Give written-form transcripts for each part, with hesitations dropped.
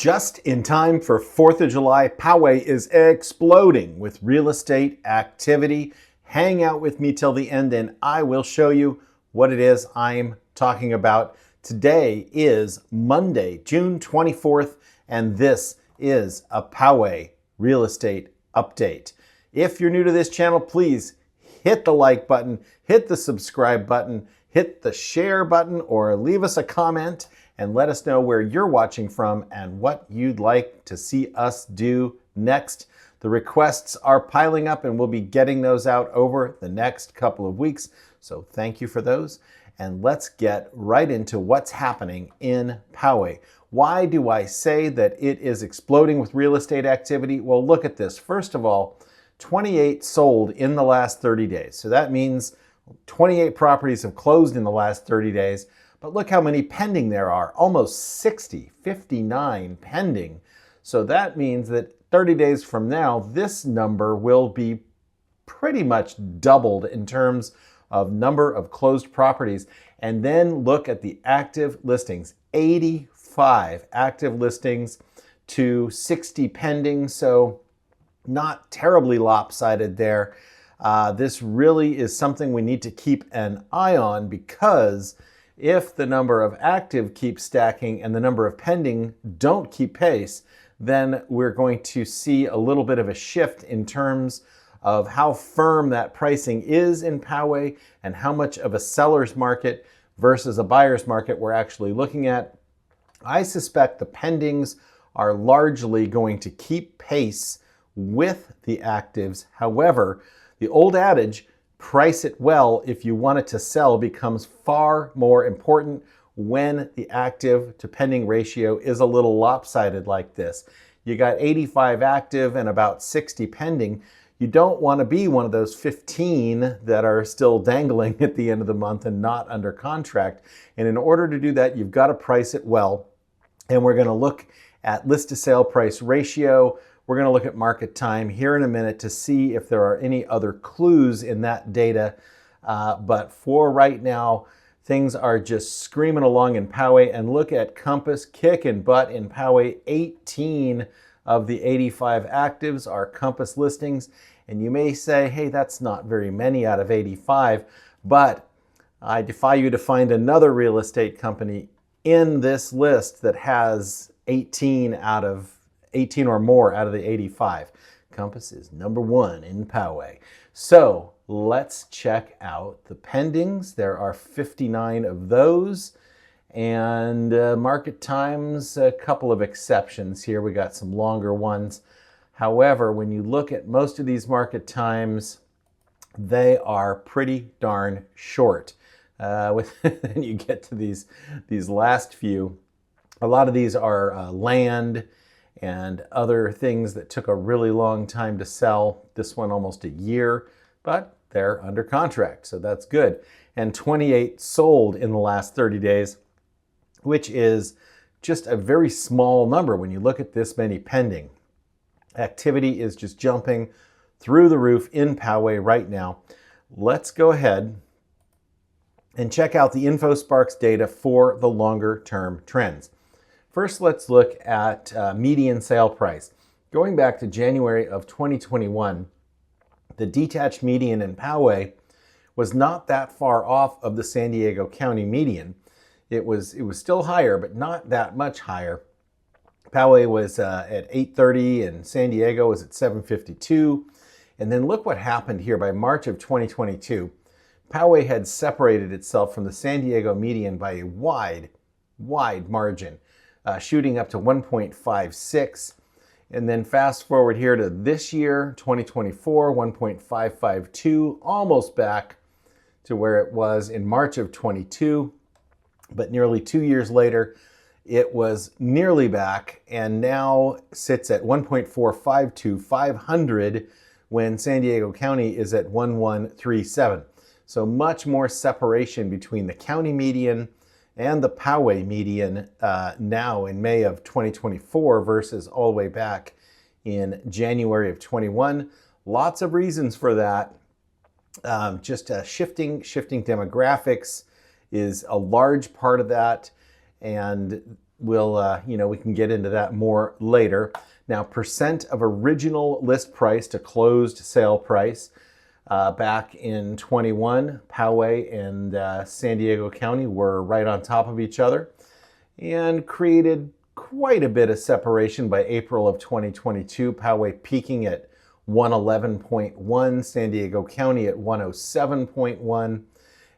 Just in time for 4th of July, Poway is exploding with real estate activity. Hang out with me till the end and I will show you what it is I'm talking about. Today is Monday, June 24th, and this is a Poway real estate update. If you're new to this channel, please hit the like button, hit the subscribe button, hit the share button, or leave us a comment and let us know where you're watching from and what you'd like to see us do next. The requests are piling up and we'll be getting those out over the next couple of weeks. So thank you for those. And let's get right into what's happening in Poway. Why do I say that it is exploding with real estate activity? Well, look at this. First of all, 28 sold in the last 30 days. So that means 28 properties have closed in the last 30 days. But look how many pending there are, almost 60, 59 pending. So that means that 30 days from now, this number will be pretty much doubled in terms of number of closed properties. And then look at the active listings, 85 active listings to 60 pending. So not terribly lopsided there. This really is something we need to keep an eye on, because if the number of active keeps stacking and the number of pending don't keep pace, then we're going to see a little bit of a shift in terms of how firm that pricing is in Poway and how much of a seller's market versus a buyer's market we're actually looking at. I suspect the pendings are largely going to keep pace with the actives. However, the old adage, price it well if you want it to sell, becomes far more important when the active to pending ratio is a little lopsided like this. You got 85 active and about 60 pending. You don't want to be one of those 15 that are still dangling at the end of the month and not under contract. And in order to do that, you've got to price it well. And we're going to look at list to sale price ratio. We're going to look at market time here in a minute to see if there are any other clues in that data. But for right now, things are just screaming along in Poway. And look at Compass kicking butt in Poway. 18 of the 85 actives are Compass listings. And you may say, hey, that's not very many out of 85. But I defy you to find another real estate company in this list that has 18 or more out of the 85. Compass is number one in Poway. So let's check out the pendings. There are 59 of those. And market times, a couple of exceptions here. We got some longer ones. However, when you look at most of these market times, they are pretty darn short. When you get to these last few, a lot of these are land and other things that took a really long time to sell. This one almost a year, but they're under contract, so that's good. And 28 sold in the last 30 days, which is just a very small number when you look at this many pending. Activity is just jumping through the roof in Poway right now. Let's go ahead and check out the InfoSparks data for the longer term trends. First, let's look at median sale price. Going back to January of 2021, the detached median in Poway was not that far off of the San Diego County median. It was still higher, but not that much higher. Poway was at 830 and San Diego was at 752. And then look what happened here by March of 2022. Poway had separated itself from the San Diego median by a wide margin. Shooting up to 1.56. And then fast forward here to this year, 2024, 1.552, almost back to where it was in March of 22. But nearly 2 years later, it was nearly back and now sits at 1.452, 500, when San Diego County is at 1137. So much more separation between the county median and the Poway median now in May of 2024 versus all the way back in January of 21. Lots of reasons for that. Just shifting demographics is a large part of that. And we can get into that more later. Now, percent of original list price to closed sale price. Back in 21, Poway and San Diego County were right on top of each other and created quite a bit of separation by April of 2022. Poway peaking at 111.1, San Diego County at 107.1.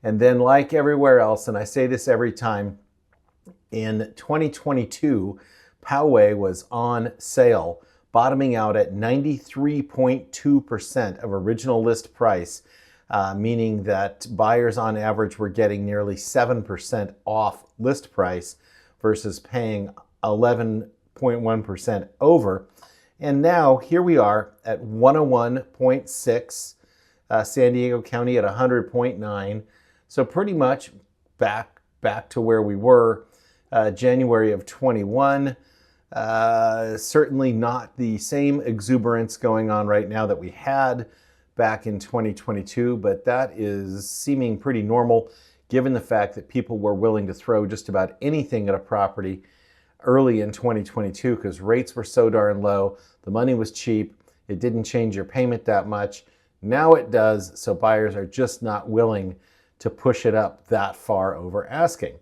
And then, like everywhere else, and I say this every time, in 2022, Poway was on sale, bottoming out at 93.2% of original list price, meaning that buyers on average were getting nearly 7% off list price versus paying 11.1% over. And now here we are at 101.6, San Diego County at 100.9. So pretty much back to where we were January of 21. Certainly not the same exuberance going on right now that we had back in 2022, but that is seeming pretty normal given the fact that people were willing to throw just about anything at a property early in 2022 because rates were so darn low, the money was cheap, it didn't change your payment that much. Now it does, so buyers are just not willing to push it up that far over asking.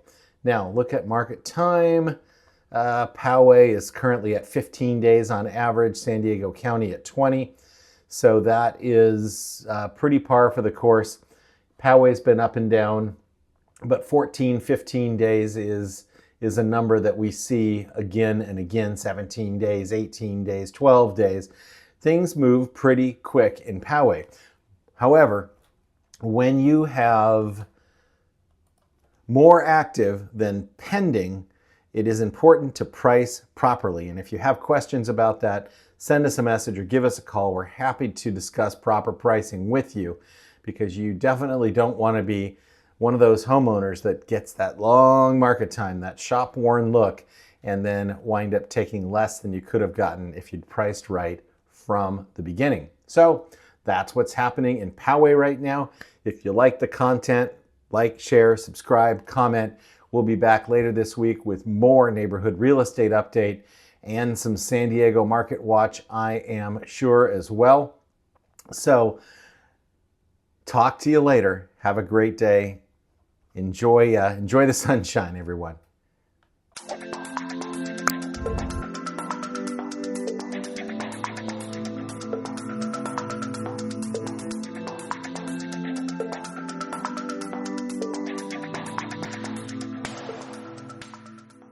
Now look at market time. Poway is currently at 15 days on average, San Diego County at 20. So that is pretty par for the course. Poway's been up and down, but 14, 15 days is a number that we see again and again, 17 days, 18 days, 12 days. Things move pretty quick in Poway. However, when you have more active than pending, it is important to price properly. And if you have questions about that, send us a message or give us a call. We're happy to discuss proper pricing with you because you definitely don't want to be one of those homeowners that gets that long market time, that shop-worn look, and then wind up taking less than you could have gotten if you'd priced right from the beginning. So that's what's happening in Poway right now. If you like the content, like, share, subscribe, comment. We'll be back later this week with more neighborhood real estate update and some San Diego market watch, I am sure, as well. So talk to you later. Have a great day. Enjoy the sunshine, everyone.